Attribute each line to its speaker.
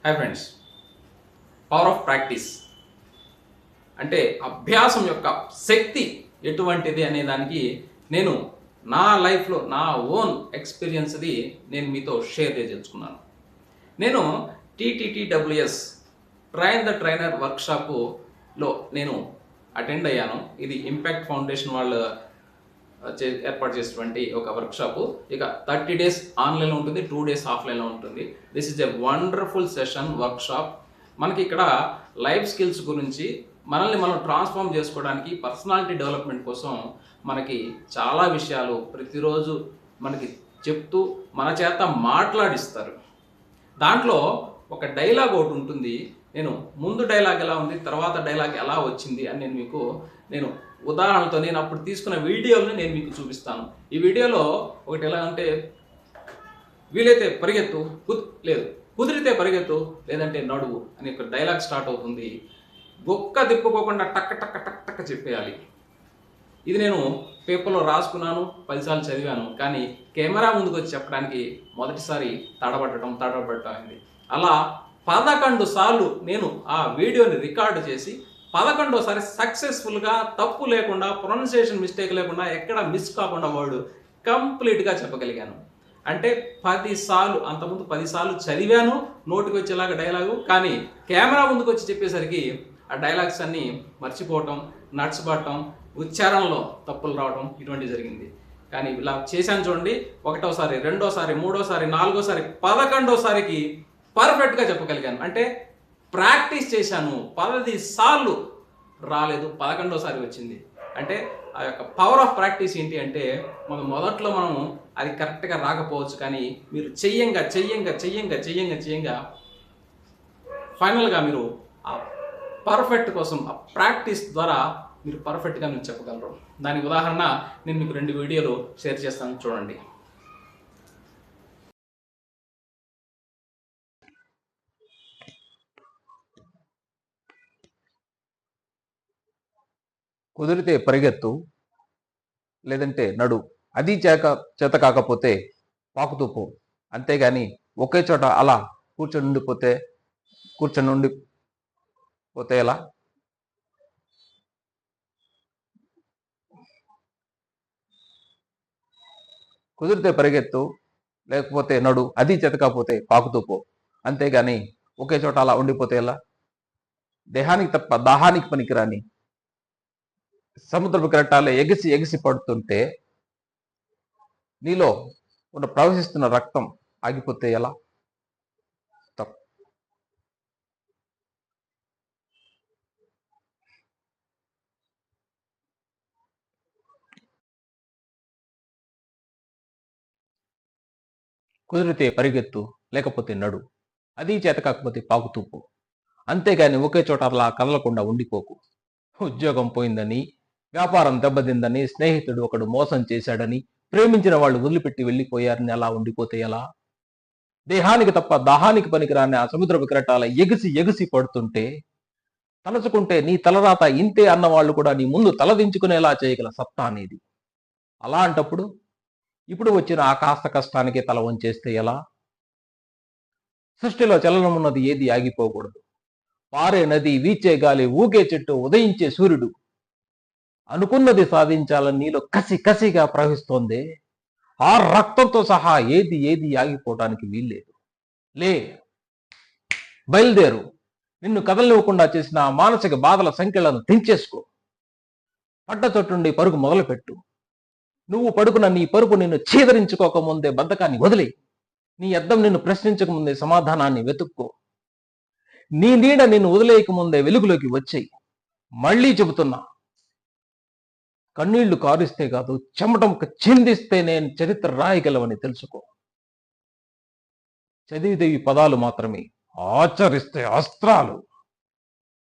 Speaker 1: Hi friends, power of practice అంటే అభ్యాసం యొక్క శక్తి ఎటువంటిది అనే దానికి నేను నా లైఫ్లో నా ఓన్ ఎక్స్పీరియన్స్ది నేను మీతో షేర్ చేయదలుచుకున్నాను. నేను టీటీటీడబ్ల్యూఎస్ ట్రైన్ ద ట్రైనర్ వర్క్షాపులో నేను అటెండ్ అయ్యాను. ఇది ఇంపాక్ట్ ఫౌండేషన్ వాళ్ళు ఏర్పాటు చేసినటువంటి ఒక వర్క్షాపు. ఇక 30 days ఆన్లైన్లో ఉంటుంది, 2 days ఆఫ్లైన్లో ఉంటుంది. This is a wonderful session workshop. మనకి ఇక్కడ లైఫ్ స్కిల్స్ గురించి మనల్ని మనం ట్రాన్స్ఫార్మ్ చేసుకోవడానికి పర్సనాలిటీ డెవలప్మెంట్ కోసం మనకి చాలా విషయాలు ప్రతిరోజు మనకి చెప్తూ మన చేత మాట్లాడిస్తారు. దాంట్లో ఒక డైలాగ్ ఒకటి ఉంటుంది. నేను ముందు డైలాగ్ ఎలా ఉంది, తర్వాత డైలాగ్ ఎలా వచ్చింది అని నేను ఉదాహరణతో నేను అప్పుడు తీసుకున్న వీడియోని నేను మీకు చూపిస్తాను. ఈ వీడియోలో ఒకటి ఎలా అంటే, వీలైతే పరిగెత్తు, కుదిరితే పరిగెత్తు, లేదంటే నడువు అని ఒక డైలాగ్ స్టార్ట్ అవుతుంది. గొక్క తిప్పుకోకుండా టక్క టక్క టక్ టక్క చెప్పేయాలి. ఇది నేను పేపర్లో రాసుకున్నాను, 10 సార్లు చదివాను. కానీ కెమెరా ముందుకు వచ్చి చెప్పడానికి మొదటిసారి తడబడటం అయింది. అలా 11 సార్లు నేను ఆ వీడియోని రికార్డు చేసి 11వసారి సక్సెస్ఫుల్గా తప్పు లేకుండా, ప్రొనౌన్సియేషన్ మిస్టేక్ లేకుండా, ఎక్కడ మిస్ కాకుండా వర్డ్ కంప్లీట్గా చెప్పగలిగాను. అంటే 10 సార్లు, అంతకుముందు 10 సార్లు చదివాను నోటికి వచ్చేలాగా డైలాగు. కానీ కెమెరా ముందుకు వచ్చి చెప్పేసరికి ఆ డైలాగ్స్ అన్నీ మర్చిపోవటం, నచ్చబడటం, ఉచ్చారణలో తప్పులు రావడం ఇటువంటివి జరిగింది. కానీ ఇలా చేశాను చూడండి. 1వసారి, 2వసారి, 3వసారి, 4వసారి, 11వసారికి పర్ఫెక్ట్గా చెప్పగలిగాను. అంటే ప్రాక్టీస్ చేశాను. 10 సార్లు రాలేదు, 11వసారి వచ్చింది. అంటే ఆ యొక్క పవర్ ఆఫ్ ప్రాక్టీస్ ఏంటి అంటే, మొదట్లో మనం అది కరెక్ట్గా రాకపోవచ్చు, కానీ మీరు చెయ్యంగా ఫైనల్గా మీరు ఆ పర్ఫెక్ట్ కోసం ఆ ప్రాక్టీస్ ద్వారా మీరు పర్ఫెక్ట్గా మీరు చెప్పగలరు. దానికి ఉదాహరణ నేను మీకు 2 వీడియోలు షేర్ చేస్తాను, చూడండి.
Speaker 2: కుదిరితే పరిగెత్తు, లేదంటే నడు, అది చేత కాకపోతే పాకుతూ పో. అంతేగాని ఒకే చోట అలా కూర్చొని ఉండిపోతే ఎలా? కుదిరితే పరిగెత్తు, లేకపోతే నడు, అది చేత కాకపోతే పాకుతూ పో. అంతేగాని ఒకే చోట అలా ఉండిపోతే ఎలా? దేహానికి తప్ప దాహానికి పనికిరాని సముద్రపు కెరటాలే ఎగిసి పడుతుంటే నీలో ఉన్న ప్రవహిస్తున్న రక్తం ఆగిపోతే ఎలా? కుదిరితే పరిగెత్తు, లేకపోతే నడు, అది చేత కాకపోతే పాకుతూ పో. అంతేగాని ఒకే చోట అలా కదలకుండా ఉండిపోకు. ఉద్యోగం పోయిందని, వ్యాపారం దెబ్బతిందని, స్నేహితుడు ఒకడు మోసం చేశాడని, ప్రేమించిన వాళ్ళు వదిలిపెట్టి వెళ్ళిపోయారని అలా ఉండిపోతే ఎలా? దేహానికి తప్ప దాహానికి పనికిరాని ఆ సముద్రపు కెరటాల ఎగిసి పడుతుంటే తలచుకుంటే నీ తలరాత ఇంతే అన్నవాళ్ళు కూడా నీ ముందు తలదించుకునేలా చేయగల సత్తా అనేది. అలాంటప్పుడు ఇప్పుడు వచ్చిన ఆ కాస్త కష్టానికి తల వంచేస్తే ఎలా? సృష్టిలో చలనమున్నది ఏది ఆగిపోకూడదు. పారే నది, వీచే గాలి, ఊగే చెట్టు, ఉదయించే సూర్యుడు అనుకున్నది సాధించాలని నీలో కసిగా ప్రవహిస్తోంది. ఆ రక్తంతో సహా ఏది ఆగిపోవటానికి వీల్లేదు. లే, బయలుదేరు. నిన్ను కదలనివ్వకుండా చేసిన ఆ మానసిక బాధల సంఖ్యలను తెంచేసుకో. పడ్డ చోటుండి పరుగు మొదలుపెట్టు. నువ్వు పడుకున్న నీ పరుపు నిన్ను ఛేదరించుకోకముందే బద్ధకాన్ని వదిలే. నీ అద్దం నిన్ను ప్రశ్నించకముందే సమాధానాన్ని వెతుక్కో. నీ నీడ నిన్ను వదిలేయకముందే వెలుగులోకి వచ్చేయి. మళ్ళీ చెబుతున్నా, కన్నీళ్లు కారిస్తే కాదు, చెమటం చిందిస్తే నేను చరిత్ర రాయగలవని తెలుసుకో. చదివితే ఈ పదాలు మాత్రమే, ఆచరిస్తే అస్త్రాలు.